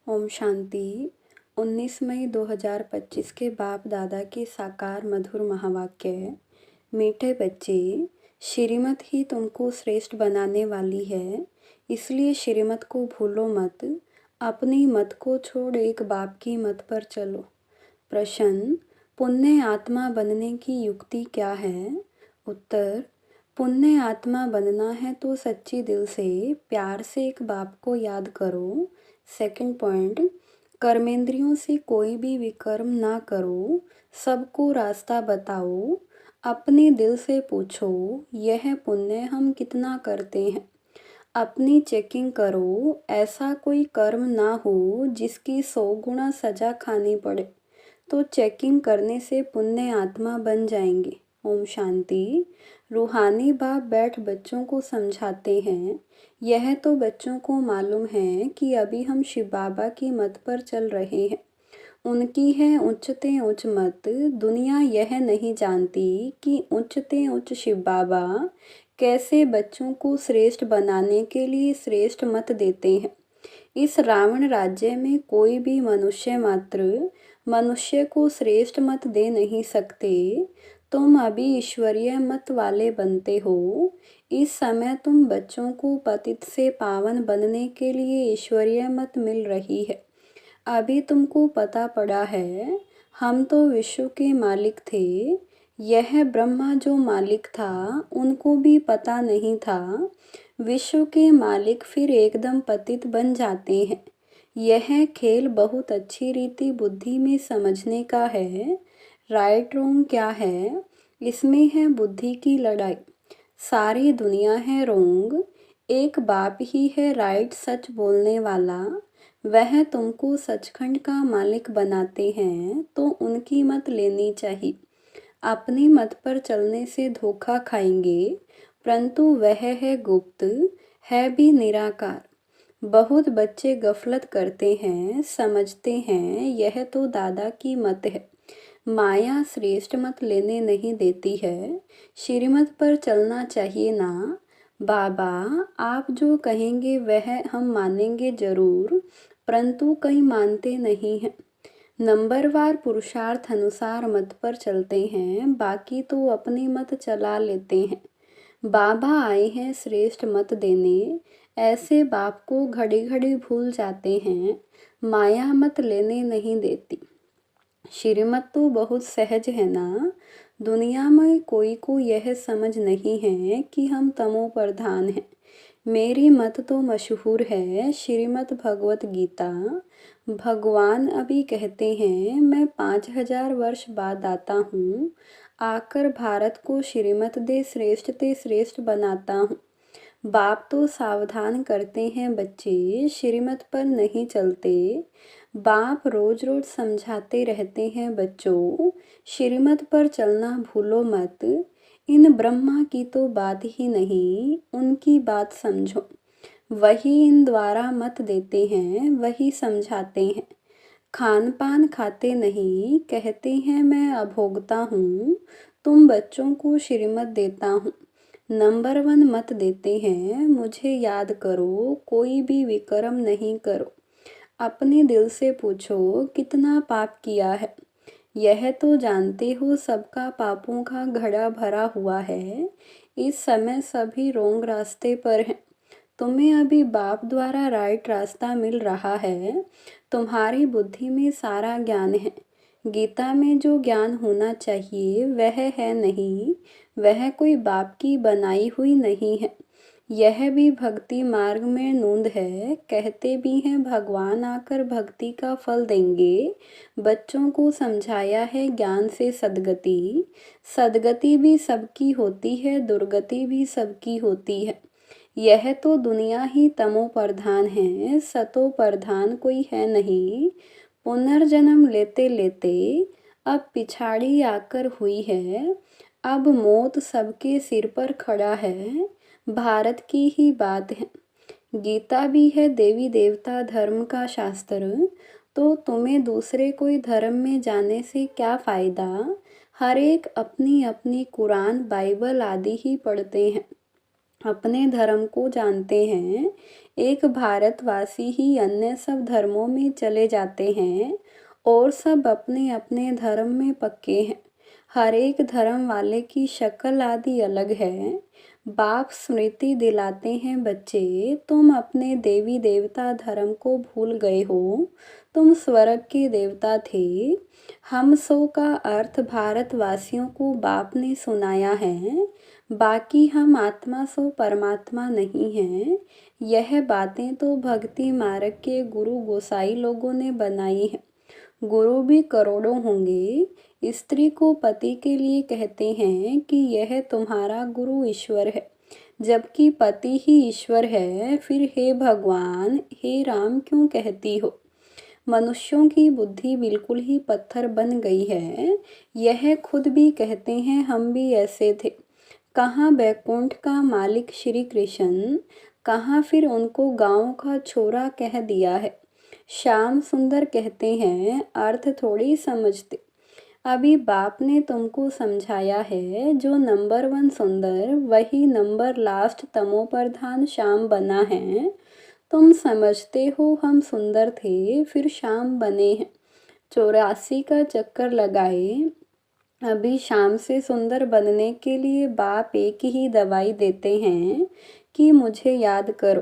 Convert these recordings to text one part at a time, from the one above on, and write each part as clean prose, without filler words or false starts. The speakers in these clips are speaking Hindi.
ओम शांति। 19 मई 2025 के बाप दादा के साकार मधुर महावाक्य। मीठे बच्चे, श्रीमत ही तुमको श्रेष्ठ बनाने वाली है, इसलिए श्रीमत को भूलो मत। अपनी मत को छोड़ एक बाप की मत पर चलो। प्रश्न: पुण्य आत्मा बनने की युक्ति क्या है? उत्तर: पुण्य आत्मा बनना है तो सच्ची दिल से प्यार से एक बाप को याद करो। सेकंड पॉइंट: कर्मेंद्रियों से कोई भी विकर्म ना करो, सबको रास्ता बताओ। अपने दिल से पूछो, यह पुण्य हम कितना करते हैं। अपनी चेकिंग करो, ऐसा कोई कर्म ना हो जिसकी 100 गुना सजा खानी पड़े, तो चेकिंग करने से पुण्य आत्मा बन जाएंगे। ओम शांति। रूहानी बाप बैठ बच्चों को समझाते हैं। यह तो बच्चों को मालूम है कि अभी हम शिव बाबा की मत पर चल रहे हैं। उनकी है उच्चते उच्च मत। दुनिया यह नहीं जानती कि उच्चते उच्च शिव बाबा कैसे बच्चों को श्रेष्ठ बनाने के लिए श्रेष्ठ मत देते हैं। इस रावण राज्य में कोई भी मनुष्य मात्र मनुष्य को श्रेष्ठ मत दे नहीं सकते। तुम अभी ईश्वरीय मत वाले बनते हो। इस समय तुम बच्चों को पतित से पावन बनने के लिए ईश्वरीय मत मिल रही है। अभी तुमको पता पड़ा है, हम तो विश्व के मालिक थे। यह ब्रह्मा जो मालिक था, उनको भी पता नहीं था। विश्व के मालिक फिर एकदम पतित बन जाते हैं। यह खेल बहुत अच्छी रीति बुद्धि में समझने का है। राइट रोंग क्या है, इसमें है बुद्धि की लड़ाई। सारी दुनिया है रोंग, एक बाप ही है राइट सच बोलने वाला। वह तुमको सचखंड का मालिक बनाते हैं, तो उनकी मत लेनी चाहिए। अपनी मत पर चलने से धोखा खाएंगे, परंतु वह है गुप्त, है भी निराकार। बहुत बच्चे गफलत करते हैं, समझते हैं यह तो दादा की मत है। माया श्रेष्ठ मत लेने नहीं देती है, श्रीमत पर चलना चाहिए ना। बाबा, आप जो कहेंगे वह हम मानेंगे जरूर, परंतु कई मानते नहीं हैं। नंबरवार पुरुषार्थ अनुसार मत पर चलते हैं, बाकी तो अपनी मत चला लेते हैं। बाबा आए हैं श्रेष्ठ मत देने, ऐसे बाप को घड़ी घड़ी भूल जाते हैं। माया मत लेने नहीं देती। श्रीमत तो बहुत सहज है ना। दुनिया में कोई को यह समझ नहीं है कि हम तमो प्रधान हैं। मेरी मत तो मशहूर है, श्रीमत भगवत गीता। भगवान अभी कहते हैं, मैं 5000 वर्ष बाद आता हूँ, आकर भारत को श्रीमत दे श्रेष्ठ ते श्रेष्ठ बनाता हूँ। बाप तो सावधान करते हैं बच्चे, श्रीमत पर नहीं चलते। बाप रोज रोज समझाते रहते हैं बच्चों, श्रीमत पर चलना भूलो मत। इन ब्रह्मा की तो बात ही नहीं, उनकी बात समझो। वही इन द्वारा मत देते हैं, वही समझाते हैं। खान पान खाते नहीं, कहते हैं मैं अभोगता हूँ। तुम बच्चों को श्रीमत देता हूँ। नंबर 1 मत देते हैं, मुझे याद करो, कोई भी विकर्म नहीं करो। अपने दिल से पूछो, कितना पाप किया है। यह तो जानते हो सबका पापों का घड़ा भरा हुआ है। इस समय सभी रोंग रास्ते पर हैं। तुम्हें अभी बाप द्वारा राइट रास्ता मिल रहा है। तुम्हारी बुद्धि में सारा ज्ञान है। गीता में जो ज्ञान होना चाहिए वह है नहीं, वह कोई बाप की बनाई हुई नहीं है। यह भी भक्ति मार्ग में नूंद है। कहते भी हैं भगवान आकर भक्ति का फल देंगे। बच्चों को समझाया है ज्ञान से सद्गति। सद्गति भी सबकी होती है, दुर्गति भी सबकी होती है। यह तो दुनिया ही तमो प्रधान है, सतो प्रधान कोई है नहीं। पुनर्जन्म लेते लेते अब पिछाड़ी आकर हुई है। अब मौत सबके सिर पर खड़ा है। भारत की ही बात है। गीता भी है देवी देवता धर्म का शास्त्र, तो तुम्हें दूसरे कोई धर्म में जाने से क्या फ़ायदा। हर एक अपनी अपनी कुरान बाइबल आदि ही पढ़ते हैं। अपने धर्म को जानते हैं। एक भारतवासी ही अन्य सब धर्मों में चले जाते हैं और सब अपने अपने धर्म में पक्के हैं। हर एक धर्म वाले की शक्ल आदि अलग है। बाप स्मृति दिलाते हैं बच्चे, तुम अपने देवी देवता धर्म को भूल गए हो। तुम स्वर्ग के देवता थे। हम सो का अर्थ भारतवासियों को बाप ने सुनाया है। बाकी हम आत्मा सो परमात्मा नहीं हैं। यह बातें तो भक्ति मार्ग के गुरु गोसाई लोगों ने बनाई है। गुरु भी करोड़ों होंगे। स्त्री को पति के लिए कहते हैं कि यह तुम्हारा गुरु ईश्वर है, जबकि पति ही ईश्वर है। फिर हे भगवान, हे राम क्यों कहती हो? मनुष्यों की बुद्धि बिल्कुल ही पत्थर बन गई है। यह खुद भी कहते हैं हम भी ऐसे थे। कहाँ बैकुंठ का मालिक श्री कृष्ण, कहाँ फिर उनको गांव का छोरा कह दिया है। श्याम सुंदर कहते हैं, अर्थ थोड़ी समझते। अभी बाप ने तुमको समझाया है, जो नंबर 1 सुंदर वही नंबर लास्ट तमो प्रधान श्याम बना है। तुम समझते हो हम सुंदर थे फिर श्याम बने हैं। 84 का चक्कर लगाए। अभी शाम से सुंदर बनने के लिए बाप एक ही दवाई देते हैं कि मुझे याद करो।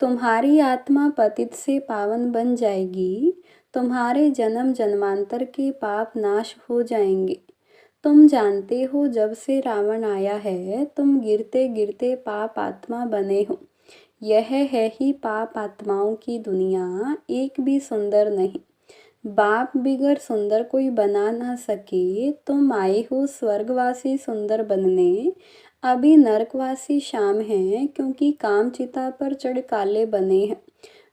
तुम्हारी आत्मा पतित से पावन बन जाएगी। तुम्हारे जन्म जन्मांतर के पाप नाश हो जाएंगे। तुम जानते हो जब से रावण आया है तुम गिरते गिरते पाप आत्मा बने हो। यह है ही पाप आत्माओं की दुनिया, एक भी सुंदर नहीं। बाप बिगर सुंदर कोई बना ना सके। तुम आए हो स्वर्गवासी सुंदर बनने। अभी नरकवासी शाम हैं, क्योंकि काम चिता पर चढ़ काले बने हैं।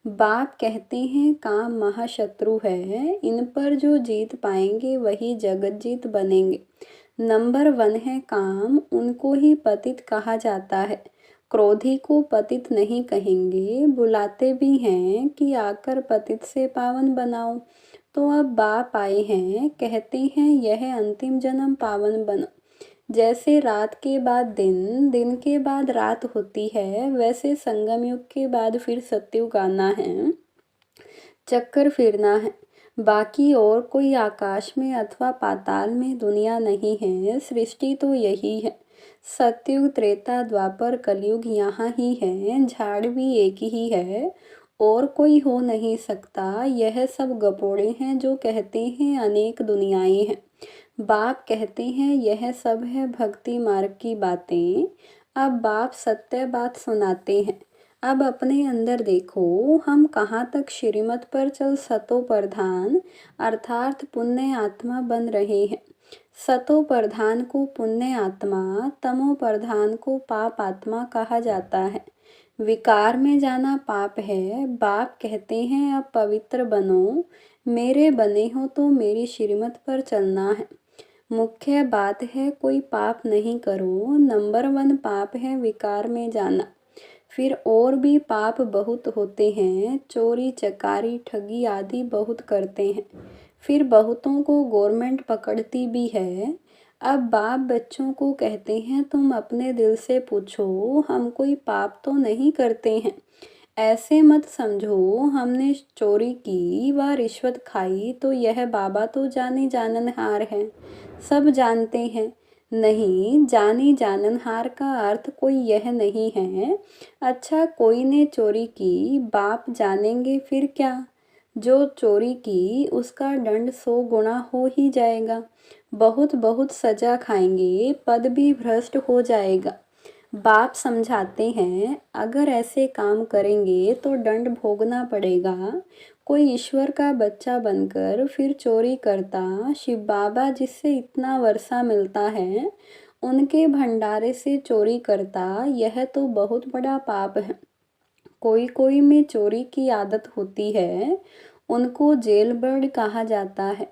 बाप कहते हैं काम महाशत्रु है, इन पर जो जीत पाएंगे वही जगत जीत बनेंगे। नंबर 1 है काम, उनको ही पतित कहा जाता है। क्रोधी को पतित नहीं कहेंगे। बुलाते भी हैं कि आकर पतित से पावन बनाओ। तो अब बाप आए हैं, कहते हैं यह अंतिम जन्म पावन बनो। जैसे रात के बाद दिन, दिन के बाद रात होती है, वैसे संगम युग के बाद फिर सतयुग आना है, चक्कर फिरना है। बाकी और कोई आकाश में अथवा पाताल में दुनिया नहीं है। सृष्टि तो यही है। सतयुग त्रेता द्वापर कलयुग यहाँ ही है। झाड़ भी एक ही है, और कोई हो नहीं सकता। यह सब गपोड़े हैं जो कहते हैं अनेक दुनियाएं हैं। बाप कहते हैं यह सब है भक्ति मार्ग की बातें। अब बाप सत्य बात सुनाते हैं। अब अपने अंदर देखो, हम कहाँ तक श्रीमत पर चल सतो प्रधान अर्थात पुण्य आत्मा बन रहे हैं। सतो प्रधान को पुण्य आत्मा, तमो प्रधान को पाप आत्मा कहा जाता है। विकार में जाना पाप है। बाप कहते हैं अब पवित्र बनो। मेरे बने हो तो मेरी श्रीमत पर चलना है। मुख्य बात है कोई पाप नहीं करो। नंबर 1 पाप है विकार में जाना। फिर और भी पाप बहुत होते हैं। चोरी चकारी ठगी आदि बहुत करते हैं। फिर बहुतों को गवर्नमेंट पकड़ती भी है। अब बाप बच्चों को कहते हैं तुम अपने दिल से पूछो, हम कोई पाप तो नहीं करते हैं। ऐसे मत समझो हमने चोरी की व रिश्वत खाई तो यह बाबा तो जानी जाननहार है, सब जानते हैं। नहीं, जानी जाननहार का अर्थ कोई यह नहीं है। अच्छा, कोई ने चोरी की, बाप जानेंगे फिर क्या? जो चोरी की उसका दंड 100 गुना हो ही जाएगा। बहुत बहुत सजा खाएंगे, पद भी भ्रष्ट हो जाएगा। बाप समझाते हैं अगर ऐसे काम करेंगे तो दंड भोगना पड़ेगा। कोई ईश्वर का बच्चा बनकर फिर चोरी करता, शिव बाबा जिससे इतना वर्षा मिलता है उनके भंडारे से चोरी करता, यह तो बहुत बड़ा पाप है। कोई कोई में चोरी की आदत होती है, उनको जेल बर्ड कहा जाता है।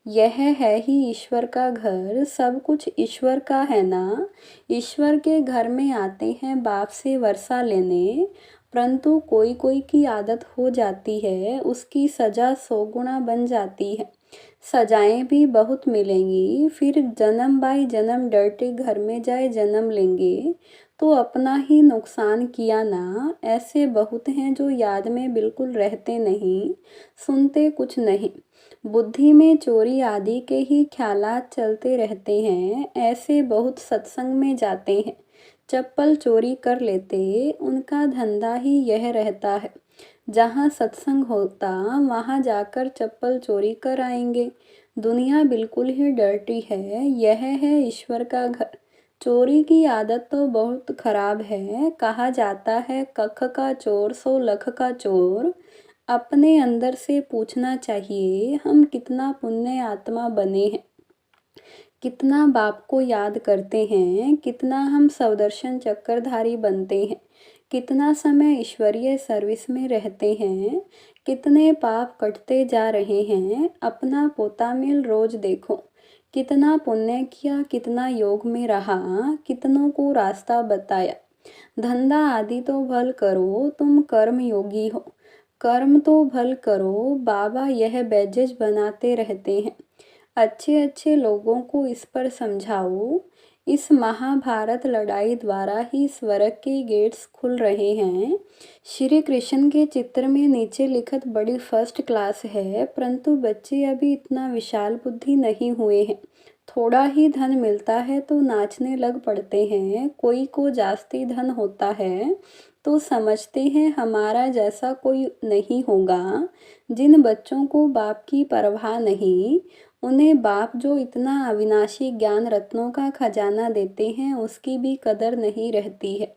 यह है ही ईश्वर का घर, सब कुछ ईश्वर का है ना। ईश्वर के घर में आते हैं बाप से वर्षा लेने, परंतु कोई कोई की आदत हो जाती है, उसकी सजा 100 गुना बन जाती है। सजाएं भी बहुत मिलेंगी। फिर जन्म बाई जन्म डर्टी घर में जाए जन्म लेंगे। तो अपना ही नुकसान किया ना। ऐसे बहुत हैं जो याद में बिल्कुल रहते नहीं, सुनते कुछ नहीं, बुद्धि में चोरी आदि के ही ख्यालात चलते रहते हैं। ऐसे बहुत सत्संग में जाते हैं, चप्पल चोरी कर लेते, उनका धंधा ही यह रहता है। जहाँ सत्संग होता वहाँ जाकर चप्पल चोरी कर आएंगे। दुनिया बिल्कुल ही डर्टी है, यह है ईश्वर का घर। चोरी की आदत तो बहुत खराब है। कहा जाता है कख का चोर सो लख का चोर। अपने अंदर से पूछना चाहिए, हम कितना पुण्य आत्मा बने हैं, कितना बाप को याद करते हैं, कितना हम सवदर्शन चक्रधारी बनते हैं, कितना समय ईश्वरीय सर्विस में रहते हैं, कितने पाप कटते जा रहे हैं। अपना पोता मिल रोज देखो, कितना पुण्य किया, कितना योग में रहा, कितनों को रास्ता बताया। धंधा आदि तो भल करो, तुम कर्म योगी हो, कर्म तो भल करो। बाबा यह बैजेज बनाते रहते हैं। अच्छे अच्छे लोगों को इस पर समझाओ। इस महाभारत लड़ाई द्वारा ही स्वर्ग के गेट्स खुल रहे हैं। श्री कृष्ण के चित्र में नीचे लिखत बड़ी फर्स्ट क्लास है, परंतु बच्चे अभी इतना विशाल बुद्धि नहीं हुए हैं। थोड़ा ही धन मिलता है तो नाचने लग पड़ते हैं। कोई को जास्ती धन होता है तो समझते हैं हमारा जैसा कोई नहीं होगा। जिन बच्चों को बाप की परवाह नहीं, उन्हें बाप जो इतना अविनाशी ज्ञान रत्नों का खजाना देते हैं, उसकी भी कदर नहीं रहती है।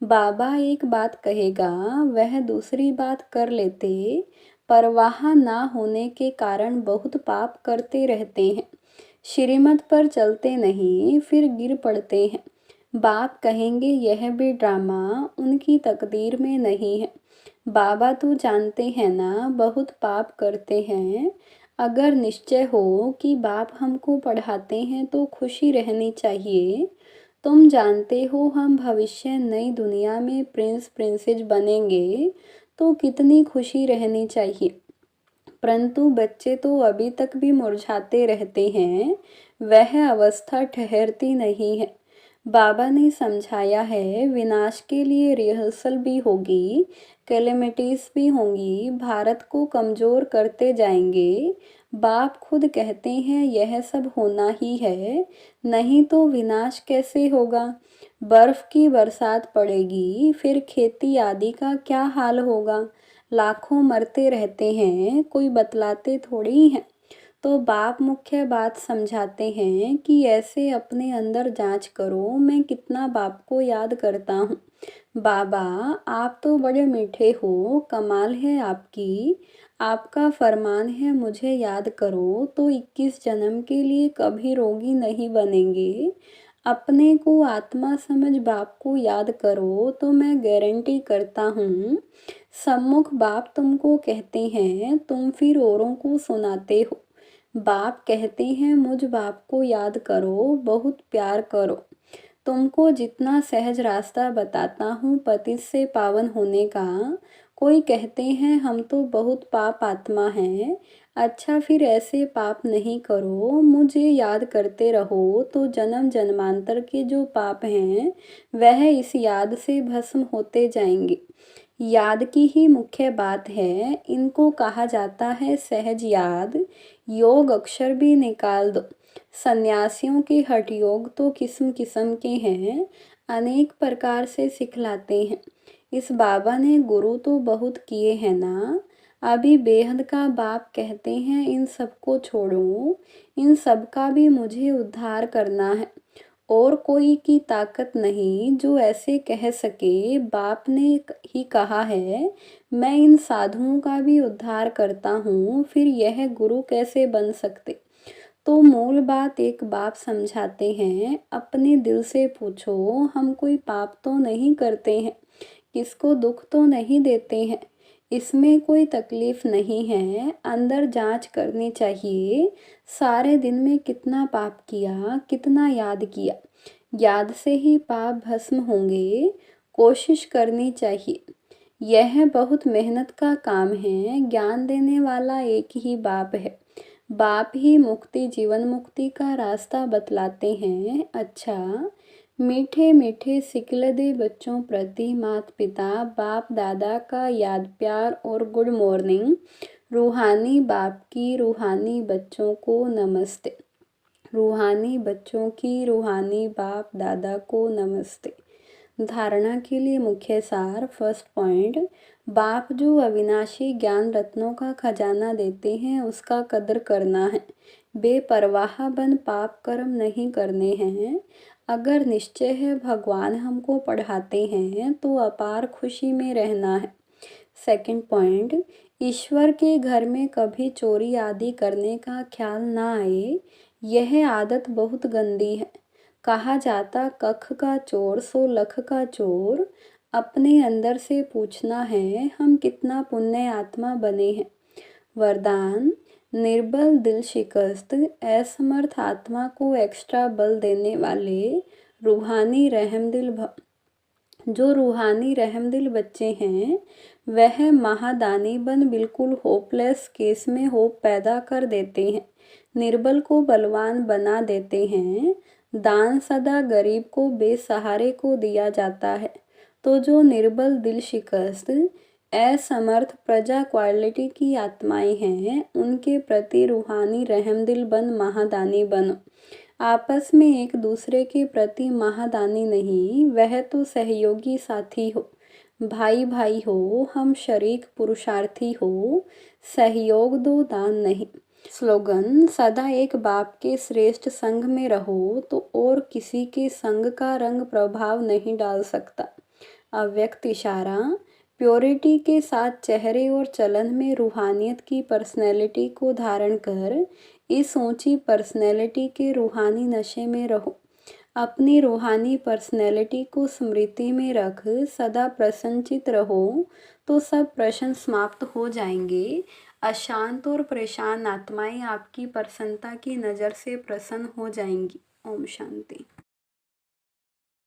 बाबा एक बात कहेगा, वह दूसरी बात कर लेते। परवाह ना होने के कारण बहुत पाप करते रहते हैं। श्रीमत पर चलते नहीं, फिर गिर पड़ते हैं। बाप कहेंगे यह भी ड्रामा उनकी तकदीर में नहीं है। बाबा तो जानते हैं ना, बहुत पाप करते हैं। अगर निश्चय हो कि बाप हमको पढ़ाते हैं तो खुशी रहनी चाहिए। तुम जानते हो हम भविष्य नई दुनिया में प्रिंस प्रिंसेस बनेंगे, तो कितनी खुशी रहनी चाहिए। परंतु बच्चे तो अभी तक भी मुरझाते रहते हैं, वह अवस्था ठहरती नहीं है। बाबा ने समझाया है, विनाश के लिए रिहर्सल भी होगी, कैलेमिटीज भी होंगी, भारत को कमज़ोर करते जाएंगे। बाप खुद कहते हैं यह सब होना ही है, नहीं तो विनाश कैसे होगा। बर्फ की बरसात पड़ेगी, फिर खेती आदि का क्या हाल होगा। लाखों मरते रहते हैं, कोई बतलाते थोड़ी हैं। तो बाप मुख्य बात समझाते हैं कि ऐसे अपने अंदर जांच करो, मैं कितना बाप को याद करता हूँ। बाबा आप तो बड़े मीठे हो, कमाल है आपकी। आपका फरमान है मुझे याद करो तो 21 जन्म के लिए कभी रोगी नहीं बनेंगे। अपने को आत्मा समझ बाप को याद करो तो मैं गारंटी करता हूँ, सम्मुख बाप तुमको कहते हैं, तुम फिर औरों को सुनाते हो। बाप कहते हैं मुझ बाप को याद करो, बहुत प्यार करो। तुमको जितना सहज रास्ता बताता हूँ पतित से पावन होने का। कोई कहते हैं हम तो बहुत पाप आत्मा हैं। अच्छा फिर ऐसे पाप नहीं करो, मुझे याद करते रहो तो जन्म जन्मांतर के जो पाप हैं वह इस याद से भस्म होते जाएंगे। याद की ही मुख्य बात है, इनको कहा जाता है सहज याद। योग अक्षर भी निकाल दो। सन्यासियों के हठ योग तो किस्म किस्म के हैं, अनेक प्रकार से सिखलाते हैं। इस बाबा ने गुरु तो बहुत किए हैं ना। अभी बेहद का बाप कहते हैं इन सबको छोड़ो, इन सब का भी मुझे उद्धार करना है। और कोई की ताकत नहीं जो ऐसे कह सके। बाप ने ही कहा है, मैं इन साधुओं का भी उद्धार करता हूँ, फिर यह गुरु कैसे बन सकते। तो मूल बात एक बाप समझाते हैं, अपने दिल से पूछो, हम कोई पाप तो नहीं करते हैं, किसको दुख तो नहीं देते हैं, इसमें कोई तकलीफ नहीं है। अंदर जांच करनी चाहिए, सारे दिन में कितना पाप किया, कितना याद किया। याद से ही पाप भस्म होंगे, कोशिश करनी चाहिए। यह बहुत मेहनत का काम है। ज्ञान देने वाला एक ही बाप है। बाप ही मुक्ति जीवन मुक्ति का रास्ता बतलाते हैं। अच्छा मीठे मीठे सिकलदे बच्चों प्रति माता पिता बाप दादा का याद प्यार और गुड मॉर्निंग। रूहानी बाप की रूहानी बच्चों को नमस्ते। रूहानी बच्चों की रूहानी बाप दादा को नमस्ते। धारणा के लिए मुख्य सार। फर्स्ट पॉइंट, बाप जो अविनाशी ज्ञान रत्नों का खजाना देते हैं उसका कदर करना है। बेपरवाह बन पाप कर्म नहीं करने हैं। अगर निश्चय है भगवान हमको पढ़ाते हैं तो अपार खुशी में रहना है। सेकंड पॉइंट, ईश्वर के घर में कभी चोरी आदि करने का ख्याल ना आए, यह आदत बहुत गंदी है। कहा जाता कख का चोर सो लख का चोर। अपने अंदर से पूछना है हम कितना पुण्य आत्मा बने हैं। वरदान, निर्बल दिल शिकस्त असमर्थ आत्मा को एक्स्ट्रा बल देने वाले रूहानी रहमदिल जो रूहानी रहमदिल बच्चे हैं वह महादानी बन बिल्कुल होपलेस केस में होप पैदा कर देते हैं। निर्बल को बलवान बना देते हैं। दान सदा गरीब को बेसहारे को दिया जाता है। तो जो निर्बल दिल शिकस्त असमर्थ प्रजा क्वालिटी की आत्माएं हैं उनके प्रति रूहानी रहमदिल बन महादानी बनो। आपस में एक दूसरे के प्रति महादानी नहीं, वह तो सहयोगी साथी हो, भाई भाई हो, हम शरीक पुरुषार्थी हो, सहयोग दो दान नहीं। स्लोगन, सदा एक बाप के श्रेष्ठ संग में रहो तो और किसी के संग का रंग प्रभाव नहीं डाल सकता। अव्यक्त इशारा, प्योरिटी के साथ चेहरे और चलन में रूहानियत की पर्सनैलिटी को धारण कर इस ऊंची पर्सनैलिटी के रूहानी नशे में रहो। अपनी रूहानी पर्सनैलिटी को स्मृति में रख सदा प्रसन्नचित रहो तो सब प्रश्न समाप्त हो जाएंगे। अशांत और परेशान आत्माएं आपकी प्रसन्नता की नज़र से प्रसन्न हो जाएंगी। ओम शांति।